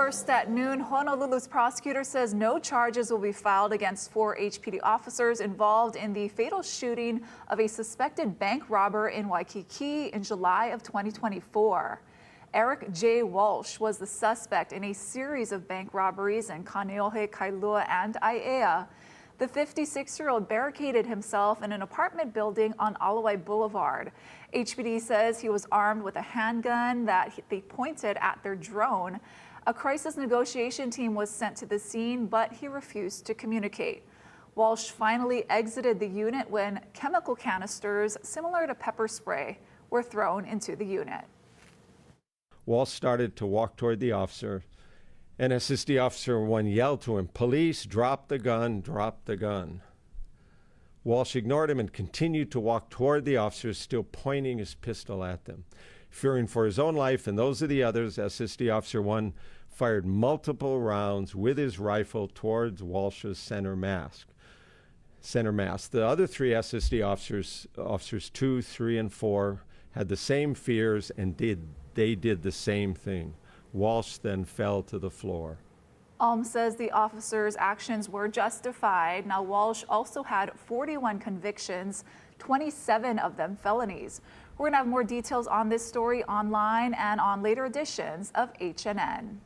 First at noon, Honolulu's prosecutor says no charges will be filed against 4 HPD officers involved in the fatal shooting of a suspected bank robber in Waikiki in July of 2024. Eric J. Walsh was the suspect in a series of bank robberies in Kaneohe, Kailua, and Aiea. The 56-year-old barricaded himself in an apartment building on Alawai Boulevard. HPD says he was armed with a handgun that they pointed at their drone. A crisis negotiation team was sent to the scene, but he refused to communicate. Walsh finally exited the unit when chemical canisters similar to pepper spray were thrown into the unit. Walsh started to walk toward the officer, and SSD Officer 1 yelled to him, "Police, drop the gun, drop the gun." Walsh ignored him and continued to walk toward the officers, still pointing his pistol at them. Fearing for his own life and those of the others, SSD Officer 1 fired multiple rounds with his rifle towards Walsh's center mass. The other 3 SSD officers 2, 3, and 4, had the same fears and they did the same thing. Walsh then fell to the floor. Alm says the officers' actions were justified. Now, Walsh also had 41 convictions, 27 of them felonies. We're going to have more details on this story online and on later editions of HNN.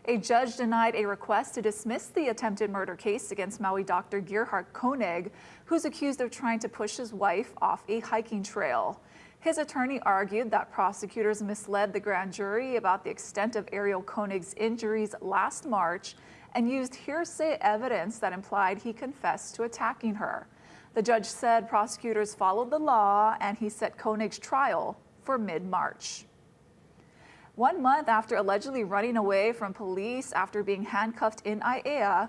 A judge denied a request to dismiss the attempted murder case against Maui Dr. Gerhard Koenig, who's accused of trying to push his wife off a hiking trail. His attorney argued that prosecutors misled the grand jury about the extent of Ariel Koenig's injuries last March and used hearsay evidence that implied he confessed to attacking her. The judge said prosecutors followed the law and he set Koenig's trial for mid-March. 1 month after allegedly running away from police after being handcuffed in Aiea,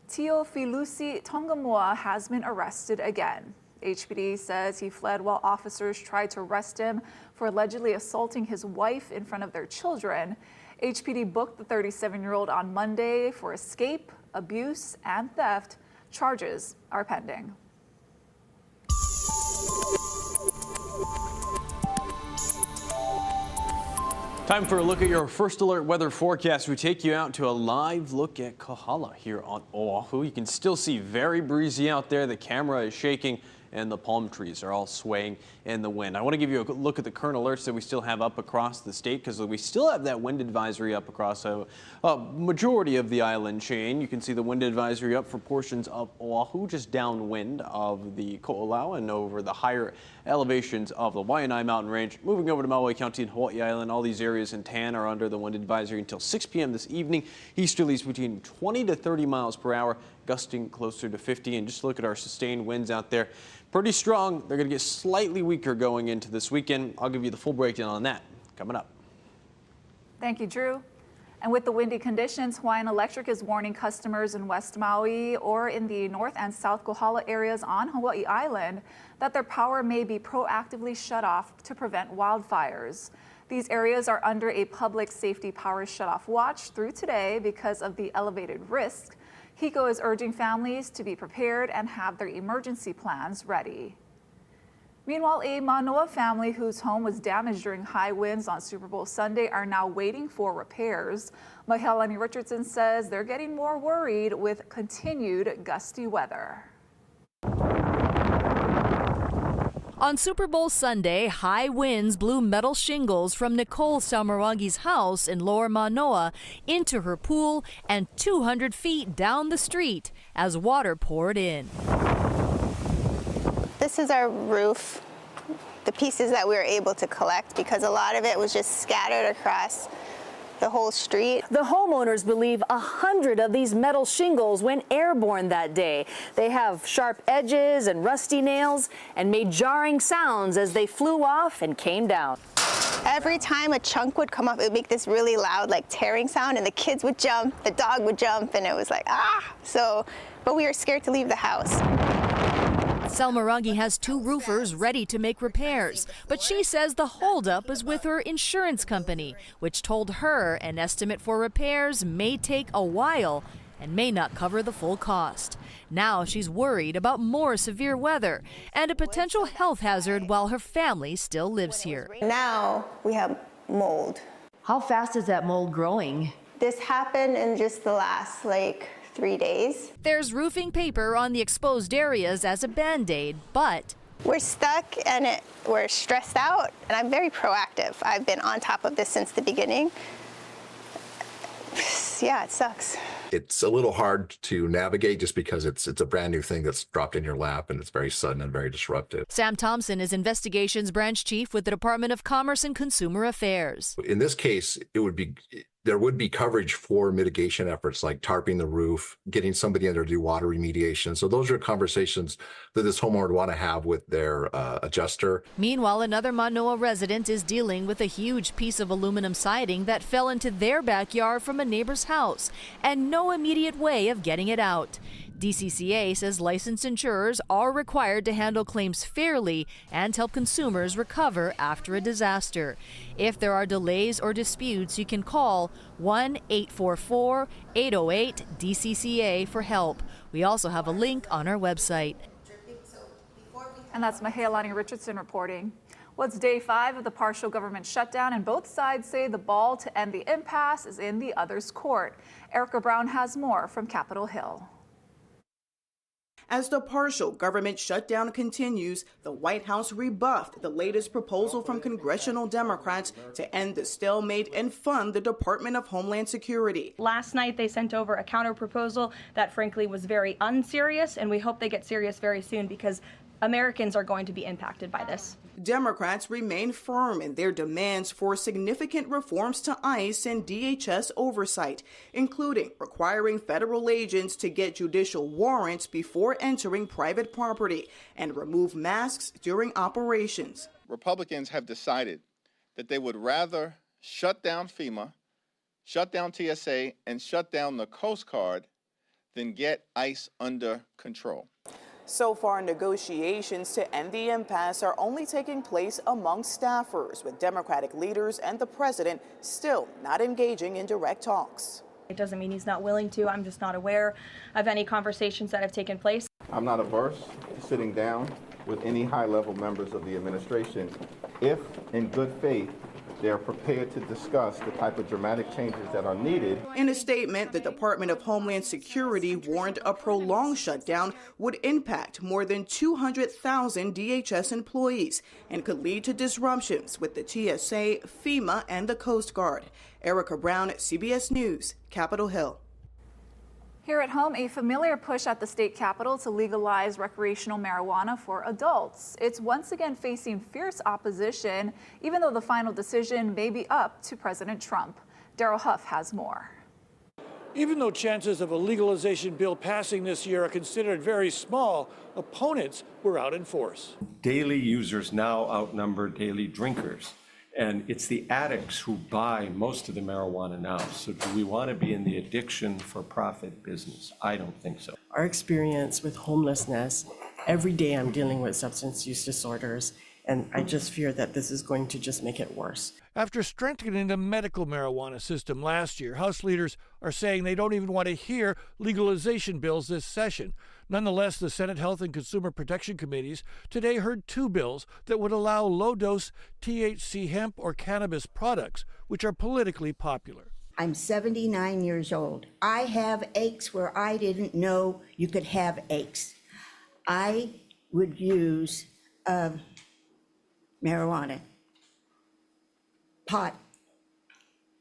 Teofilusi Tongamoa has been arrested again. HPD says he fled while officers tried to arrest him for allegedly assaulting his wife in front of their children. HPD booked the 37-year-old on Monday for escape, abuse, and theft. Charges are pending. Time for a look at your first alert weather forecast. We take you out to a live look at Kohala here on Oahu. You can still see very breezy out there. The camera is shaking and the palm trees are all swaying in the wind. I want to give you a look at the current alerts that we still have up across the state because we still have that wind advisory up across a majority of the island chain. You can see the wind advisory up for portions of Oahu, just downwind of the Ko'olau and over the higher elevations of the Waianae Mountain Range. Moving over to Maui County and Hawaii Island, all these areas in tan are under the wind advisory until 6 p.m. this evening. Easterlies between 20 to 30 miles per hour, gusting closer to 50. And just look at our sustained winds out there. Pretty strong. They're going to get slightly weaker going into this weekend. I'll give you the full breakdown on that coming up. Thank you, Drew. And with the windy conditions, Hawaiian Electric is warning customers in West Maui or in the North and South Kohala areas on Hawaii Island that their power may be proactively shut off to prevent wildfires. These areas are under a Public Safety Power Shutoff watch through today because of the elevated risk. HECO is urging families to be prepared and have their emergency plans ready. Meanwhile, a Manoa family whose home was damaged during high winds on Super Bowl Sunday are now waiting for repairs. Mahealani Richardson says they're getting more worried with continued gusty weather. On Super Bowl Sunday, high winds blew metal shingles from Nicole Salmarangi's house in Lower Manoa into her pool and 200 feet down the street as water poured in. This is our roof, the pieces that we were able to collect because a lot of it was just scattered across the whole street. The homeowners believe 100 of these metal shingles went airborne that day. They have sharp edges and rusty nails and made jarring sounds as they flew off and came down. Every time a chunk would come off, it would make this really loud, like tearing sound, and the kids would jump, the dog would jump, and it was like, ah! So, but we were scared to leave the house. Salmarangi has 2 roofers ready to make repairs, but she says the holdup is with her insurance company, which told her an estimate for repairs may take a while and may not cover the full cost. Now she's worried about more severe weather and a potential health hazard while her family still lives here. Now we have mold. How fast is that mold growing? This happened in just the last 3 days. There's roofing paper on the exposed areas as a Band-Aid, but We're stuck and we're stressed out, and I'm very proactive. I've been on top of this since the beginning. Yeah, it sucks. It's a little hard to navigate just because it's a brand new thing that's dropped in your lap, and it's very sudden and very disruptive. Sam Thompson is Investigations Branch Chief with the Department of Commerce and Consumer Affairs. In this case, there would be coverage for mitigation efforts like tarping the roof, getting somebody in there to do water remediation. So those are conversations that this homeowner would want to have with their adjuster. Meanwhile, another Manoa resident is dealing with a huge piece of aluminum siding that fell into their backyard from a neighbor's house, and no immediate way of getting it out. DCCA says licensed insurers are required to handle claims fairly and help consumers recover after a disaster. If there are delays or disputes, you can call 1-844-808-DCCA for help. We also have a link on our website. And that's Mahealani Richardson reporting. Well, it's day 5 of the partial government shutdown, and both sides say the ball to end the impasse is in the other's court. Erica Brown has more from Capitol Hill. As the partial government shutdown continues, the White House rebuffed the latest proposal from congressional Democrats to end the stalemate and fund the Department of Homeland Security. Last night, they sent over a counter proposal that frankly was very unserious, and we hope they get serious very soon because Americans are going to be impacted by this. Democrats remain firm in their demands for significant reforms to ICE and DHS oversight, including requiring federal agents to get judicial warrants before entering private property and remove masks during operations. Republicans have decided that they would rather shut down FEMA, shut down TSA, and shut down the Coast Guard than get ICE under control. So far, negotiations to end the impasse are only taking place among staffers, with Democratic leaders and the president still not engaging in direct talks. It doesn't mean he's not willing to. I'm just not aware of any conversations that have taken place. I'm not averse to sitting down with any high-level members of the administration if, in good faith, they are prepared to discuss the type of dramatic changes that are needed. In a statement, the Department of Homeland Security warned a prolonged shutdown would impact more than 200,000 DHS employees and could lead to disruptions with the TSA, FEMA, and the Coast Guard. Erica Brown, CBS News, Capitol Hill. Here at home, a familiar push at the state capitol to legalize recreational marijuana for adults. It's once again facing fierce opposition, even though the final decision may be up to President Trump. Daryl Huff has more. Even though chances of a legalization bill passing this year are considered very small, opponents were out in force. Daily users now outnumber daily drinkers. And it's the addicts who buy most of the marijuana now. So do we want to be in the addiction for profit business? I don't think so. Our experience with homelessness, every day I'm dealing with substance use disorders, and I just fear that this is going to just make it worse. After strengthening the medical marijuana system last year, House leaders are saying they don't even want to hear legalization bills this session. Nonetheless, the Senate Health and Consumer Protection Committees today heard 2 bills that would allow low-dose THC hemp or cannabis products, which are politically popular. I'm 79 years old. I have aches where I didn't know you could have aches. I would use marijuana, pot,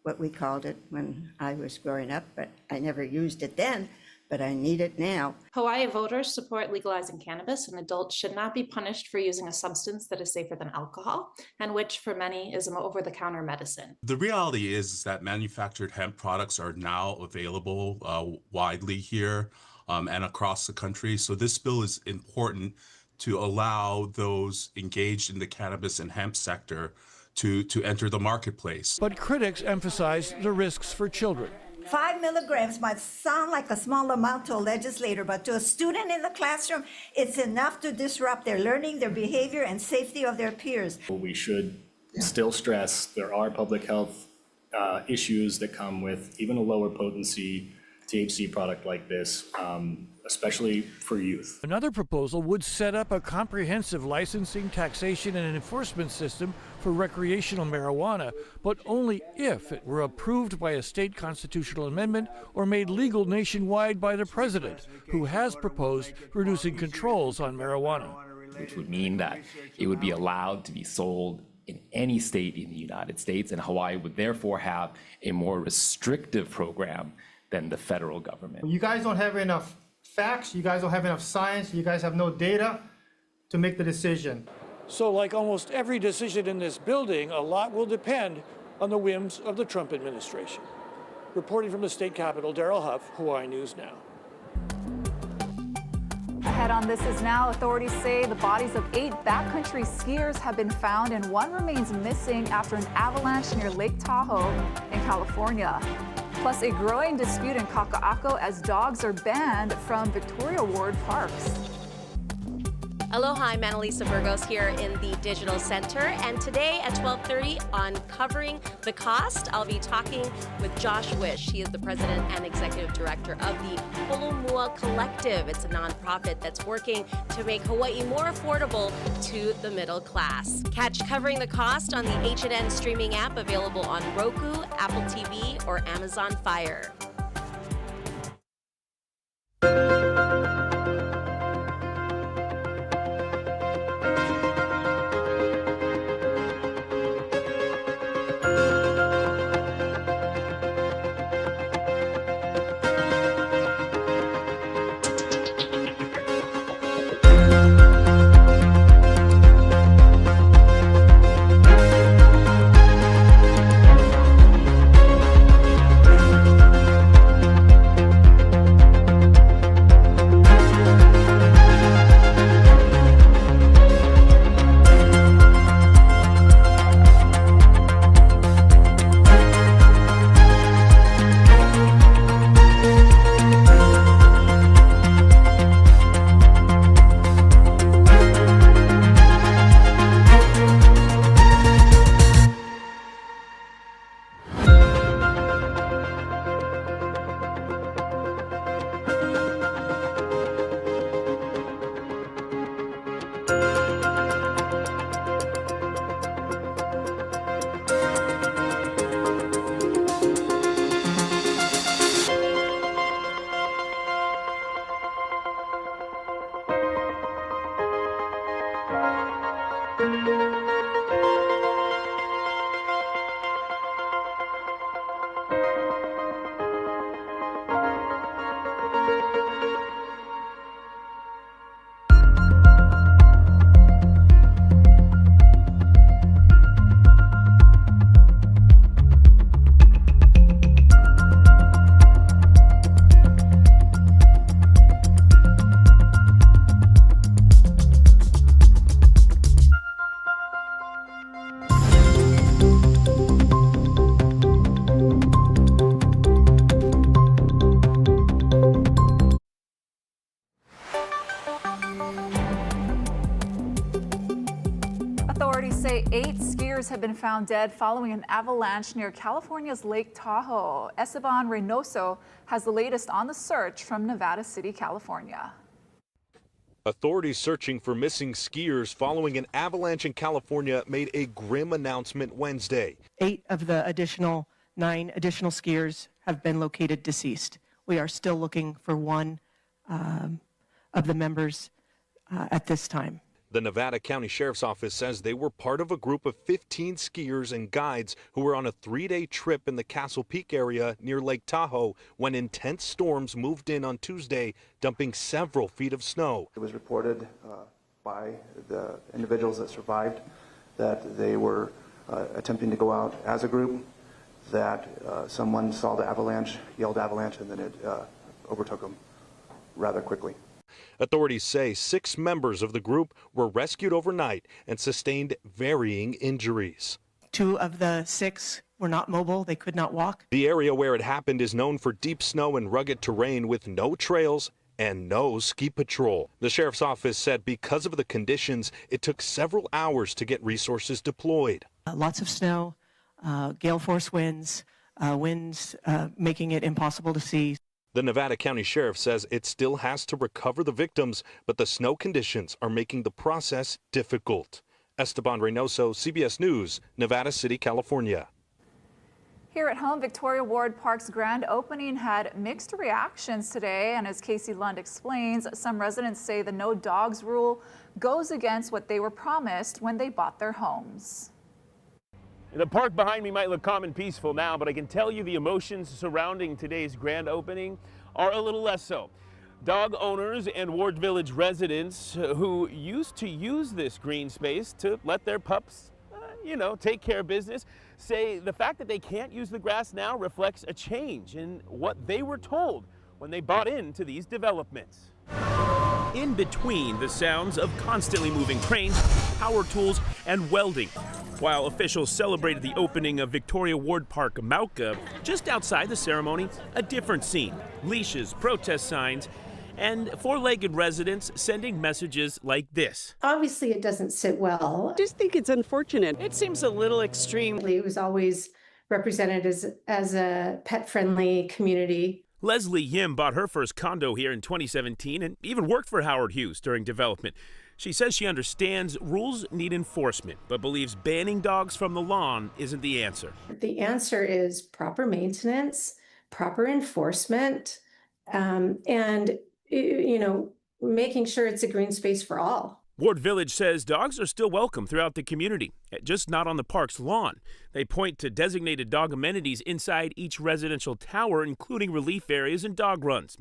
what we called it when I was growing up, but I never used it then. But I need it now. Hawaii voters support legalizing cannabis, and adults should not be punished for using a substance that is safer than alcohol, and which for many is an over-the-counter medicine. The reality is that manufactured hemp products are now available widely here and across the country. So this bill is important to allow those engaged in the cannabis and hemp sector to enter the marketplace. But critics emphasize the risks for children. 5 milligrams might sound like a small amount to a legislator, but to a student in the classroom, it's enough to disrupt their learning, their behavior, and safety of their peers. We should still stress there are public health issues that come with even a lower potency THC product like this, especially for youth. Another proposal would set up a comprehensive licensing, taxation, and enforcement system for recreational marijuana, but only if it were approved by a state constitutional amendment or made legal nationwide by the president, who has proposed reducing controls on marijuana. Which would mean that it would be allowed to be sold in any state in the United States, and Hawaii would therefore have a more restrictive program than the federal government. You guys don't have enough facts, you guys don't have enough science, you guys have no data to make the decision. So like almost every decision in this building, a lot will depend on the whims of the Trump administration. Reporting from the state capitol, Daryl Huff, Hawaii News Now. Ahead on This Is Now, authorities say the bodies of 8 backcountry skiers have been found and one remains missing after an avalanche near Lake Tahoe in California. Plus, a growing dispute in Kaka'ako as dogs are banned from Victoria Ward parks. Aloha, I'm Annalisa Burgos here in the Digital Center, and today at 12:30 on Covering the Cost, I'll be talking with Josh Wish. He is the president and executive director of the Holomua Collective. It's a nonprofit that's working to make Hawaii more affordable to the middle class. Catch Covering the Cost on the H&N streaming app, available on Roku, Apple TV, or Amazon Fire. Authorities say 8 skiers have been found dead following an avalanche near California's Lake Tahoe. Esteban Reynoso has the latest on the search from Nevada City, California. Authorities searching for missing skiers following an avalanche in California made a grim announcement Wednesday. 8 of the 9 additional skiers have been located deceased. We are still looking for one of the members at this time. The Nevada County Sheriff's Office says they were part of a group of 15 skiers and guides who were on a 3-day trip in the Castle Peak area near Lake Tahoe when intense storms moved in on Tuesday, dumping several feet of snow. It was reported by the individuals that survived that they were attempting to go out as a group, that someone saw the avalanche, yelled avalanche, and then it overtook them rather quickly. Authorities say 6 members of the group were rescued overnight and sustained varying injuries. 2 of the 6 were not mobile. They could not walk. The area where it happened is known for deep snow and rugged terrain with no trails and no ski patrol. The sheriff's office said because of the conditions, it took several hours to get resources deployed. Lots of snow, gale force winds, winds making it impossible to see. The Nevada County Sheriff says it still has to recover the victims, but the snow conditions are making the process difficult. Esteban Reynoso, CBS News, Nevada City, California. Here at home, Victoria Ward Park's grand opening had mixed reactions today, and as Casey Lund explains, some residents say the no dogs rule goes against what they were promised when they bought their homes. The park behind me might look calm and peaceful now, but I can tell you the emotions surrounding today's grand opening are a little less so. Dog owners and Ward Village residents who used to use this green space to let their pups, take care of business, say the fact that they can't use the grass now reflects a change in what they were told when they bought into these developments. In between the sounds of constantly moving cranes, power tools, and welding. While officials celebrated the opening of Victoria Ward Park Mauka, just outside the ceremony, a different scene. Leashes, protest signs, and four-legged residents sending messages like this. Obviously, it doesn't sit well. I just think it's unfortunate. It seems a little extreme. It was always represented as a pet-friendly community. Leslie Yim bought her first condo here in 2017 and even worked for Howard Hughes during development. She says she understands rules need enforcement, but believes banning dogs from the lawn isn't the answer. The answer is proper maintenance, proper enforcement, and making sure it's a green space for all. Ward Village says dogs are still welcome throughout the community, just not on the park's lawn. They point to designated dog amenities inside each residential tower, including relief areas and dog runs,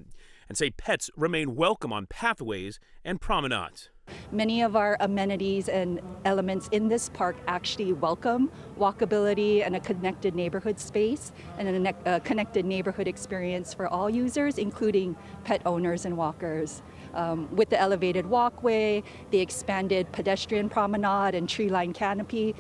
and say pets remain welcome on pathways and promenades. Many of our amenities and elements in this park actually welcome walkability and a connected neighborhood space and a connected neighborhood experience for all users, including pet owners and walkers. With the elevated walkway, the expanded pedestrian promenade and tree-lined canopy,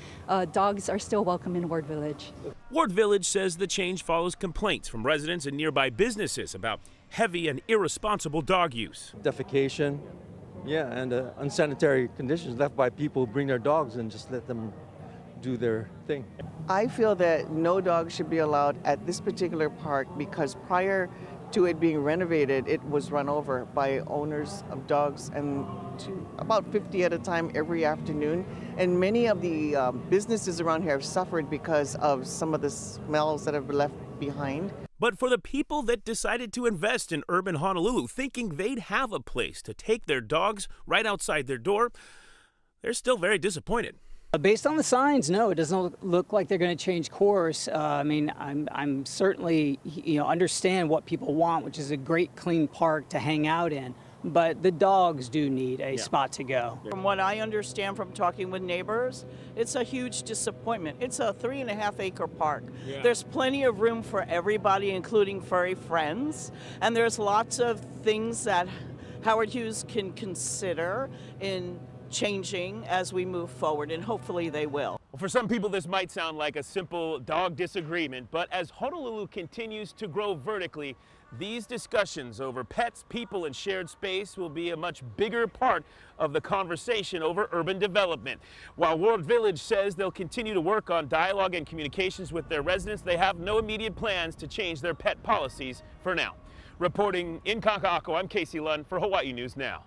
dogs are still welcome in Ward Village. Ward Village says the change follows complaints from residents and nearby businesses about heavy and irresponsible dog use. Defecation. Yeah, and unsanitary conditions left by people who bring their dogs and just let them do their thing. I feel that no dogs should be allowed at this particular park because prior to it being renovated, it was run over by owners of dogs, and about 50 at a time every afternoon. And many of the businesses around here have suffered because of some of the smells that have been left behind. But for the people that decided to invest in urban Honolulu, thinking they'd have a place to take their dogs right outside their door, they're still very disappointed. Based on the signs, no, it doesn't look like they're going to change course. I'm certainly, understand what people want, which is a great, clean park to hang out in. But the dogs do need a spot to go. From what I understand from talking with neighbors, it's a huge disappointment. It's a 3.5-acre park. Yeah. There's plenty of room for everybody, including furry friends. And there's lots of things that Howard Hughes can consider in changing as we move forward, and hopefully they will. Well, for some people, this might sound like a simple dog disagreement, but as Honolulu continues to grow vertically, these discussions over pets, people, and shared space will be a much bigger part of the conversation over urban development. While Ward Village says they'll continue to work on dialogue and communications with their residents, they have no immediate plans to change their pet policies for now. Reporting in Kaka'ako, I'm Casey Lund for Hawaii News Now.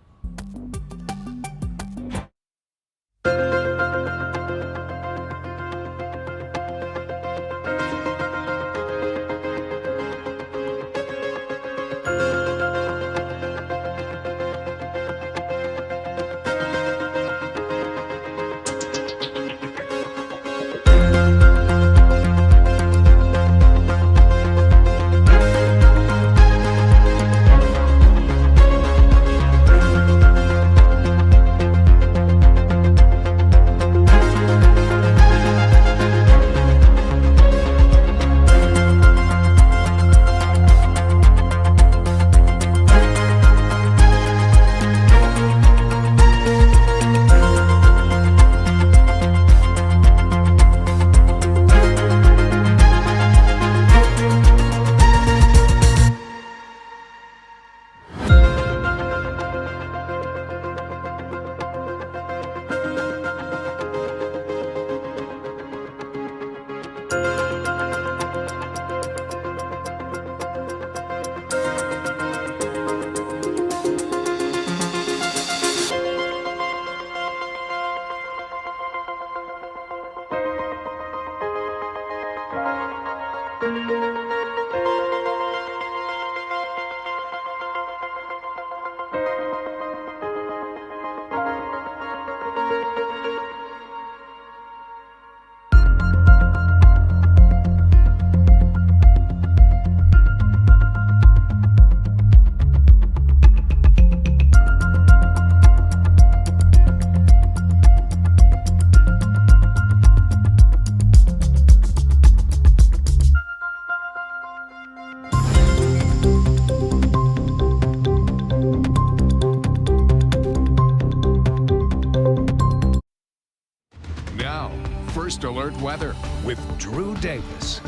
Now, First Alert Weather with Drew Davis.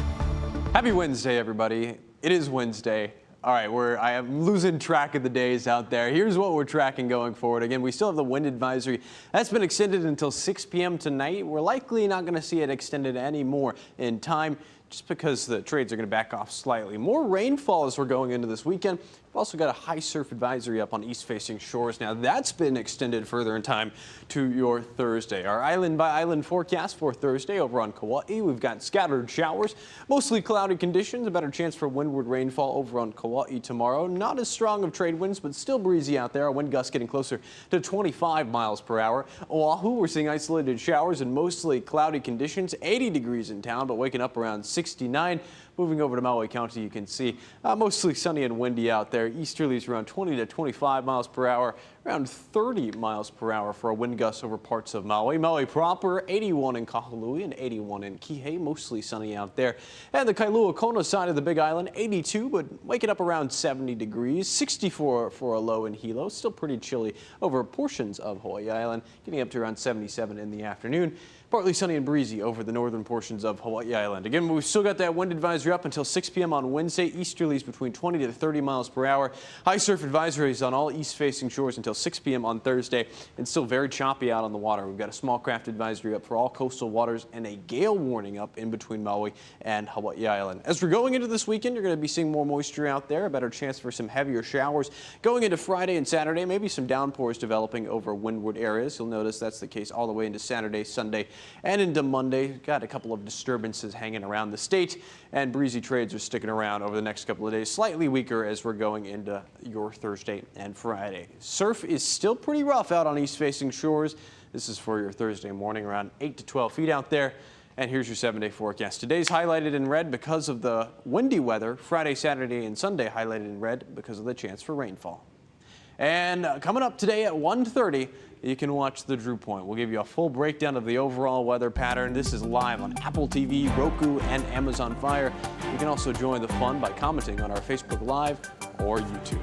Happy Wednesday, everybody. It is Wednesday. All right, I am losing track of the days out there. Here's what we're tracking going forward. Again, we still have the wind advisory. That's been extended until 6 p.m. tonight. We're likely not going to see it extended any more in time, just because the trades are going to back off slightly. More rainfall as we're going into this weekend. We've also got a high surf advisory up on east-facing shores. Now, that's been extended further in time to your Thursday. Our island-by-island forecast for Thursday over on Kauai. We've got scattered showers, mostly cloudy conditions, a better chance for windward rainfall over on Kauai tomorrow. Not as strong of trade winds, but still breezy out there. Our wind gusts getting closer to 25 miles per hour. Oahu, we're seeing isolated showers and mostly cloudy conditions. 80 degrees in town, but waking up around 69. Moving over to Maui County, you can see mostly sunny and windy out there. Easterlies around 20 to 25 miles per hour, around 30 miles per hour for a wind gust over parts of Maui. Maui proper, 81 in Kahului and 81 in Kihei, mostly sunny out there. And the Kailua Kona side of the Big Island, 82, but waking up around 70 degrees, 64 for a low in Hilo. Still pretty chilly over portions of Hawaii Island, getting up to around 77 in the afternoon. Partly sunny and breezy over the northern portions of Hawaii Island. Again, we've still got that wind advisory up until 6 p.m. on Wednesday. Easterlies between 20 to 30 miles per hour. High surf advisories on all east-facing shores until 6 p.m. on Thursday. And still very choppy out on the water. We've got a small craft advisory up for all coastal waters and a gale warning up in between Maui and Hawaii Island. As we're going into this weekend, you're going to be seeing more moisture out there. A better chance for some heavier showers. Going into Friday and Saturday, maybe some downpours developing over windward areas. You'll notice that's the case all the way into Saturday, Sunday, and into Monday. Got a couple of disturbances hanging around the state, and breezy trades are sticking around over the next couple of days. Slightly weaker as we're going into your Thursday and Friday. Surf is still pretty rough out on east-facing shores. This is for your Thursday morning, around 8 to 12 feet out there. And here's your 7-day forecast. Today's highlighted in red because of the windy weather. Friday, Saturday, and Sunday highlighted in red because of the chance for rainfall. And coming up today at 1:30, you can watch The Drew Point. We'll give you a full breakdown of the overall weather pattern. This is live on Apple TV, Roku, and Amazon Fire. You can also join the fun by commenting on our Facebook Live or YouTube.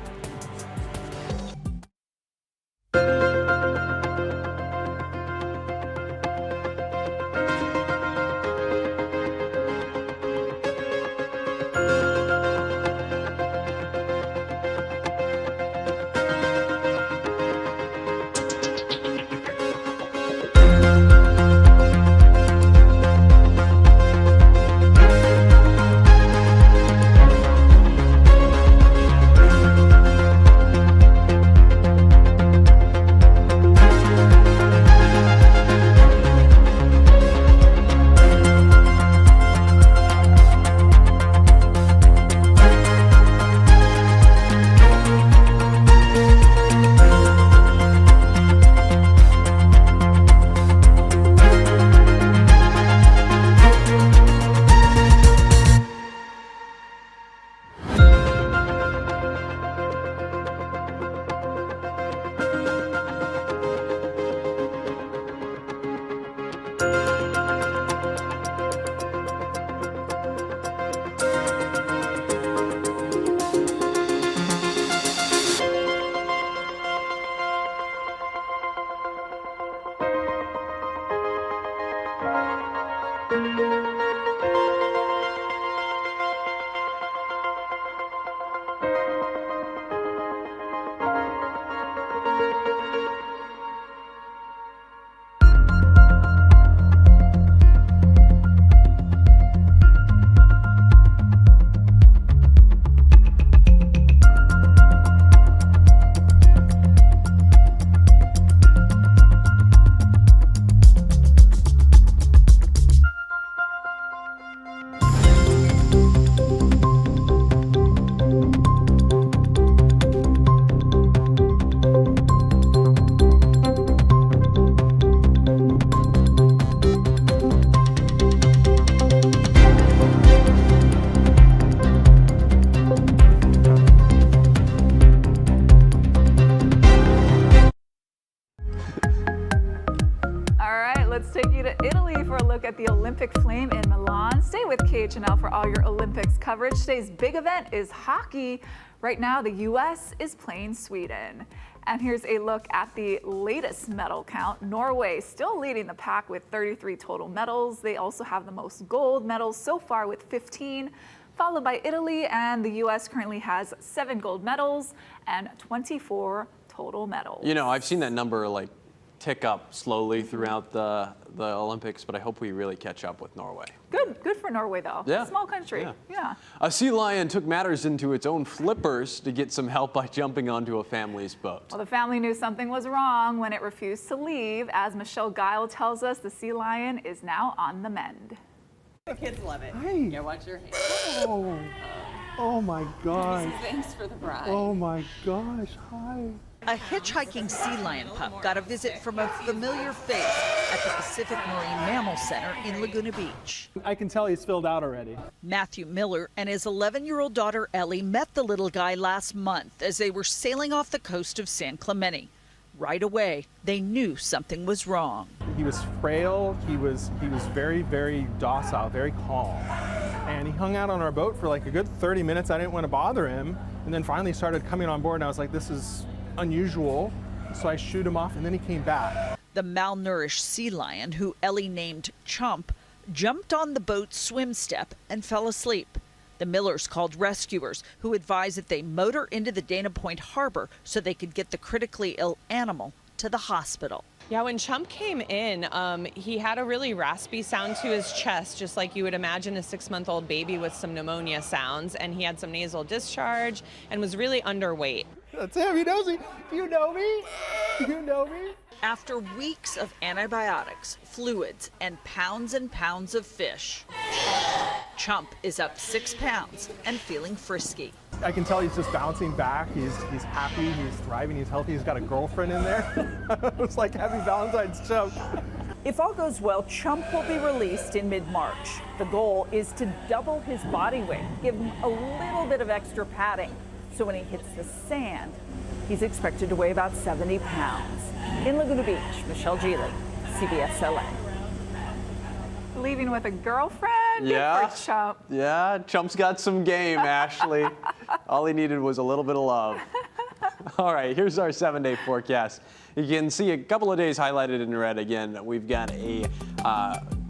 Flame in Milan. Stay with KHNL for all your Olympics coverage. Today's big event is hockey. Right now, the U.S. is playing Sweden. And here's a look at the latest medal count. Norway still leading the pack with 33 total medals. They also have the most gold medals so far with 15, followed by Italy, and the U.S. currently has 7 gold medals and 24 total medals. You know, I've seen that number like tick up slowly throughout the Olympics, but I hope we really catch up with Norway. Good for Norway, though. Yeah. Small country. Yeah. A sea lion took matters into its own flippers to get some help by jumping onto a family's boat. Well, the family knew something was wrong when it refused to leave. As Michelle Guile tells us, the sea lion is now on the mend. The kids love it. Hi. Yeah, watch your hands. Oh my gosh. Thanks for the bride. Oh my gosh. Hi. A hitchhiking sea lion pup got a visit from a familiar face at the Pacific Marine Mammal Center in Laguna Beach. I can tell he's filled out already. Matthew Miller and his 11-year-old daughter Ellie met the little guy last month as they were sailing off the coast of San Clemente. Right away, they knew something was wrong. He was frail. He was very, very docile, very calm. And he hung out on our boat for like a good 30 minutes. I didn't want to bother him. And then finally started coming on board and I was like, this is unusual. So I shooed him off and then he came back. The malnourished sea lion, who Ellie named Chump, jumped on the boat's swim step and fell asleep. The Millers called rescuers, who advised that they motor into the Dana Point harbor so they could get the critically ill animal to the hospital. Yeah, when Chump came in, he had a really raspy sound to his chest, just like you would imagine a 6-month-old baby with some pneumonia sounds, and he had some nasal discharge and was really underweight. That's him, he knows me. You know me? You know me? After weeks of antibiotics, fluids, and pounds of fish, Chump is up 6 pounds and feeling frisky. I can tell he's just bouncing back. He's happy, he's thriving, he's healthy, he's got a girlfriend in there. It's like Happy Valentine's Chump. If all goes well, Chump will be released in mid-March. The goal is to double his body weight, give him a little bit of extra padding. So when he hits the sand, he's expected to weigh about 70 pounds. In Laguna Beach, Michelle Geely, CBS LA. Leaving with a girlfriend? Yeah. Good for Chump. Yeah, Chump's got some game, Ashley. All he needed was a little bit of love. All right, here's our 7-day forecast. You can see a couple of days highlighted in red again. We've got a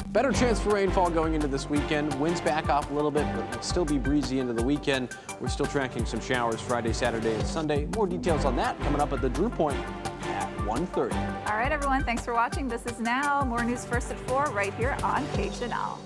better chance for rainfall going into this weekend. Winds back off a little bit, but it'll still be breezy into the weekend. We're still tracking some showers Friday, Saturday, and Sunday. More details on that coming up at the Drew Point at 1:30. All right, everyone, thanks for watching. This is Now. More news first at 4 right here on KHNL.